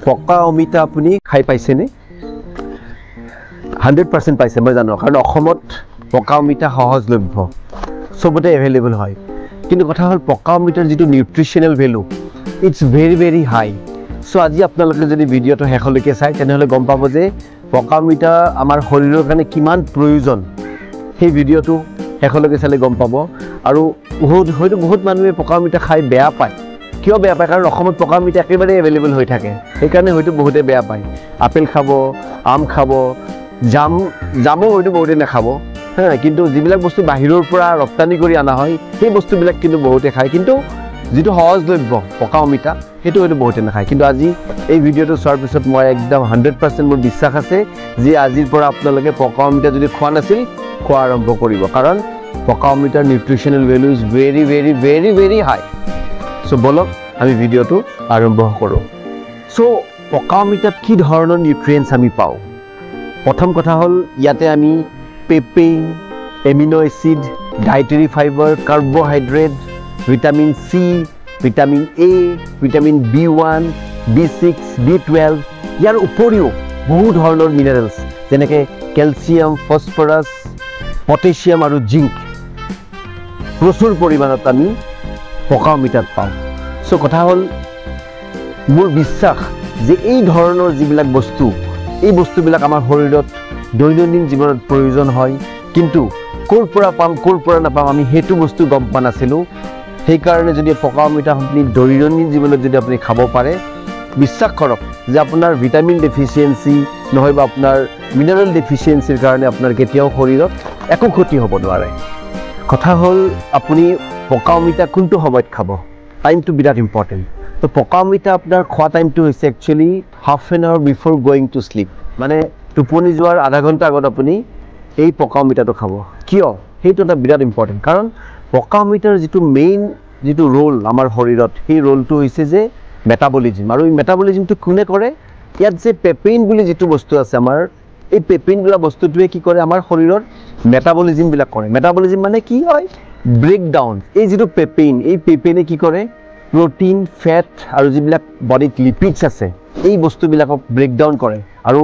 পকা অমিতা আপুনি খাই পাইছেনে 100% পাইছে মই জানো কাৰণ অসমত পকা অমিতা সহজলভ্য সবতে এভেইলেবল হয় কিন্তু কথা হ'ল পকা অমিতাৰ যেটো nutritional value it's very high so আজি আপোনালোকে যদি ভিডিওটো হেখলৈকে চাই তেনেহলে গম পাব যে পকা অমিতা আমাৰ শৰীৰৰ কাৰণে কিমান প্ৰয়োজন সেই ভিডিওটো হেখলৈকে চালে গম পাব আৰু বহুত মানুহে পকা অমিতা খাই বেয়া পায় কিয় বেয়া পায় কাৰণ অসমত পকা অমিতা একেবাৰে এভেইলেবল হৈ থাকে সেইকাৰণে হয়তো বহুতে বেয়া পায় আপেল খাব আম খাব জামো হয়তো বহুতে নাখাব হ্যাঁ কিন্তু যিবিলাক বস্তু বাহিৰৰ পৰা ৰপ্তানি কৰি আনা হয় সেই বস্তুবিলাক কিন্তু বহুতে খায় কিন্তু যেটো সহজলভ্য পকা অমিতা হেতু হয়তো বহুতে নাখায় কিন্তু আজি এই ভিডিওটো চোৱাৰ পিছত মই একদম 100% মোৰ বিশ্বাস আছে যে আজিৰ পৰা আপোনালোকে পকা অমিতা যদি খোৱা নাছিল খোৱা আৰম্ভ কৰিব কাৰণ পকা অমিতাৰ nutritional value is very high so বলক আমি ভিডিওটো আৰম্ভ কৰো সো পকা অমিতাত কি ধৰণৰ নিউট্ৰিয়েন্টস আমি পাওঁ প্ৰথম কথা হ'ল ইয়াতে আমি papain amino acid dietary fibre carbohydrate vitamin C vitamin A vitamin B1 B6 B12 ইয়াৰ উপৰিও বহু ধৰণৰ মিনাৰেলস যেনেকৈ ক্যালসিয়াম ফসফৰাস পটাশিয়াম আৰু জিংক প্ৰচুৰ পৰিমাণত আমি পকা অমিতাত পাওঁ সো কথা হ'ল মোৰ বিশ্বাস যে এই ধৰণৰ যিবিলাক বস্তু এই বস্তুবিলাক আমাৰ শৰীৰত দৈনন্দিন জীৱনত প্ৰয়োজন হয় কিন্তু কোৰ পৰা পাম কোৰ পৰা নাপাম আমি হেতু বস্তু গম পা নাছিলো সেই কাৰণে যদি পকা অমিতা আপুনি দৈনন্দিন জীৱনত যদি আপুনি খাব পাৰে বিশ্বাস কৰক যে আপোনাৰ ভিটামিন ডেফিচিয়েন্সি নহয়বা আপোনাৰ মিনাৰেল ডেফিচিয়েন্সিৰ কাৰণে আপোনাৰ কেতিয়াও শৰীৰত একো ক্ষতি হ'ব নোৱাৰে কথা হ'ল আপুনি পকা অমিতা কোনটো সময়ত খাব টাইমটো বিৰাট ইম্পৰ্টেণ্ট তো পকা অমিতা আপোনাৰ খোৱা টাইমটো হৈছে actually half an hour before going to sleep মানে টোপনি যোৱাৰ আধা ঘণ্টা আগত আপুনি এই পকা অমিতাটো খাব কিয় সেইটো এটা বিৰাট ইম্পৰ্টেণ্ট কাৰণ পকা অমিতাৰ যেটো মেইন যেটো ৰোল আমাৰ শৰীৰত সেই ৰোলটো হৈছে যে মেটাবলিজম আৰু এই মেটাবলিজমটো কোনে কৰে ইয়াত যে পেপেইন বুলি যেটো বস্তু আছে আমাৰ এই পেপেইন বোলা বস্তুটোৱে কি কৰে আমাৰ শৰীৰৰ মেটাবলিজম বিলাক কৰে মেটাবলিজম মানে কি হয় ব্ৰেকডাউন এই যেটো পেপেইন এই পেপেইনে কি কৰে প্ৰটিন ফেট আৰু যিবিলাক বডিত লিপিডছ আছে এই বস্তুবিলাকক ব্ৰেকডাউন কৰে আৰু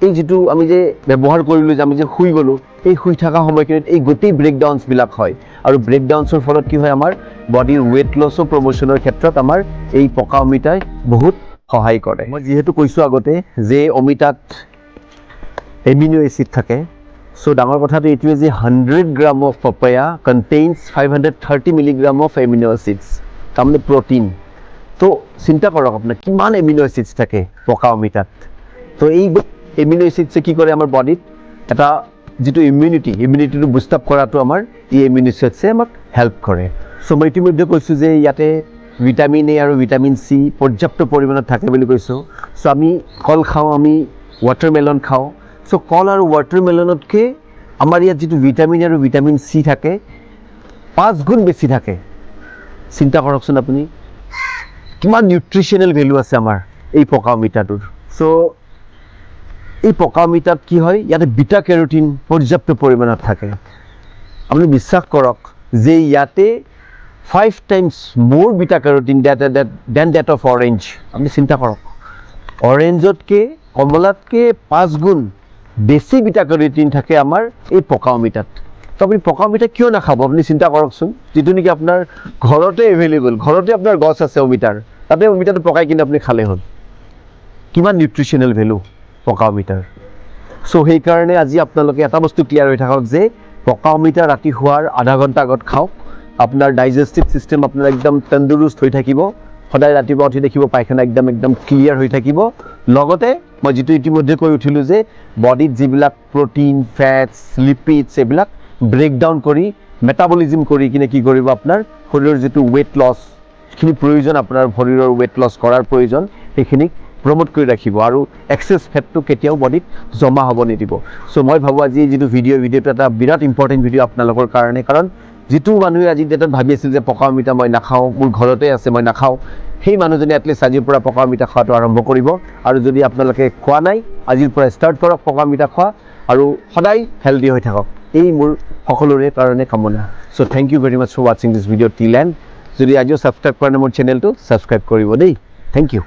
এই যেটো আমি যে ব্যৱহাৰ কৰিলো যে আমি যে শুই গলো এই শুই থকা সময়খিনিত এই গতি ব্ৰেকডাউনস বিলাক হয় আৰু ব্ৰেকডাউনছৰ ফলত কি হয় আমাৰ বডিৰ ওয়েট লছৰ প্ৰমোশনৰ ক্ষেত্ৰত আমাৰ এই পকা অমিতাই বহুত সহায় কৰে মই যেহেতু কৈছো আগতে যে অমিতাত এমিনো এসিড থাকে সো ডাঙৰ কথাটো এইটোৱে যে 100 gram of papaya contains 530 milligram of amino acids তাৰমানে প্ৰটিন তো চিন্তা কৰক আপোনাৰ কিমান এমিনো এসিডস থাকে পকা অমিতাত তো এই এমিনো এসিডসে কি কৰে আমাৰ বডিত এটা যেটো ইমিউনিটিটো বুষ্ট আপ কৰাটো আমাৰ এই এমিনো এসিডসে আমাক হেল্প কৰে সো মই ইতিমধ্যে কৈছো যে ইয়াতে ভিটামিন এ আৰু ভিটামিন সি পৰ্যাপ্ত পৰিমাণত থাকে বুলি কৈছো সো আমি কল খাওঁ আমি ওয়াটাৰমেলন খাওঁ সো কল আৰু ওয়াটাৰমেলনতকে আমাৰ ইয়াত যেটো ভিটামিন আৰু ভিটামিন সি থাকে 5 গুণ বেছি থাকে চিন্তা কৰকচোন আপুনি কিমান নিউট্ৰিশনাল ভ্যালু আছে আমাৰ এই পকা অমিতাটোৰ সো এই পকা অমিতাত কি হয় ইয়াতে বিটা ক্যাৰোটিন পৰ্যাপ্ত পৰিমাণত থাকে আপুনি বিশ্বাস কৰক যে ইয়াতে 5 times more beta carotene than that of orange আপুনি চিন্তা কৰক অৰেঞ্জতকে কমলাতকে 5 গুণ বেছি বিটা ক্যাৰোটিন থাকে আমাৰ এই পকা অমিতাত তো আপুনি পকা অমিতা কিয় নাখাব আপুনি চিন্তা কৰকচোন যেটো নেকি আপোনাৰ ঘৰতে এভেইলেবল ঘৰতে আপোনাৰ গছ আছে অমিতাৰ তাতে অমিতাটো পকাই কিনে আপুনি খালে হ'ল কিমান নিউট্ৰিশনাল ভ্যালু পকা অমিতাৰ সো সেই কাৰণে আজি আপোনালোকে এটা বস্তু ক্লিয়াৰ হৈ থাকক যে পকা অমিতা ৰাতি হোৱাৰ আধা ঘণ্টা আগত খাওক আপোনাৰ ডাইজেষ্টিভ সিস্টেম আপোনাৰ একদম তন্দুৰুস্ত হৈ থাকিব সদায় ৰাতিপুৱা উঠি দেখিব পায়খানা একদম ক্লিয়াৰ হৈ থাকিব লগতে মই যেটো ইতিমধ্যে কৈ উঠিলো যে বডিত যিবিলাক প্ৰটিন ফেটস লিপিডস এইবিলাক ব্ৰেকডাউন কৰি মেটাবলিজম কৰি কিনে কি কৰিব আপোনাৰ শৰীৰৰ যেটো ওয়েট লছ খিনি প্ৰয়োজন আপোনাৰ শৰীৰৰ ওয়েট লছ কৰাৰ প্ৰয়োজন সেইখিনি প্ৰমোট কৰি ৰাখিব আৰু এক্সেস ফেটটো কেতিয়াও বডিত জমা হ'ব নিদিব সো মই ভাবো আজি যেটো ভিডিওটো এটা বিৰাট ইম্পৰ্টেন্ট ভিডিও আপোনালোকৰ কাৰণে কাৰণ যেটো মানুহে আজি ডেটত ভাবি আছিল যে পকা অমিতা মই নাখাও মোৰ ঘৰতে আছে মই নাখাও সেই মানুহজনে এটলিষ্ট আজিৰ পৰা পকা অমিতা খোৱাটো আৰম্ভ কৰিব আৰু যদি আপোনালোকে খোৱা নাই আজিৰ পৰা ষ্টাৰ্ট কৰক পকা অমিতা খোৱা আৰু সদায় হেলদি হৈ থাকক এই মোৰ সকলোৰে কাৰণে কামনা so thank you very much for watching this video till end যদি আজিও সাবস্ক্ৰাইব কৰা নাই মোৰ চেনেলটো সাবস্ক্ৰাইব কৰিব দেই থ্যাংক ইউ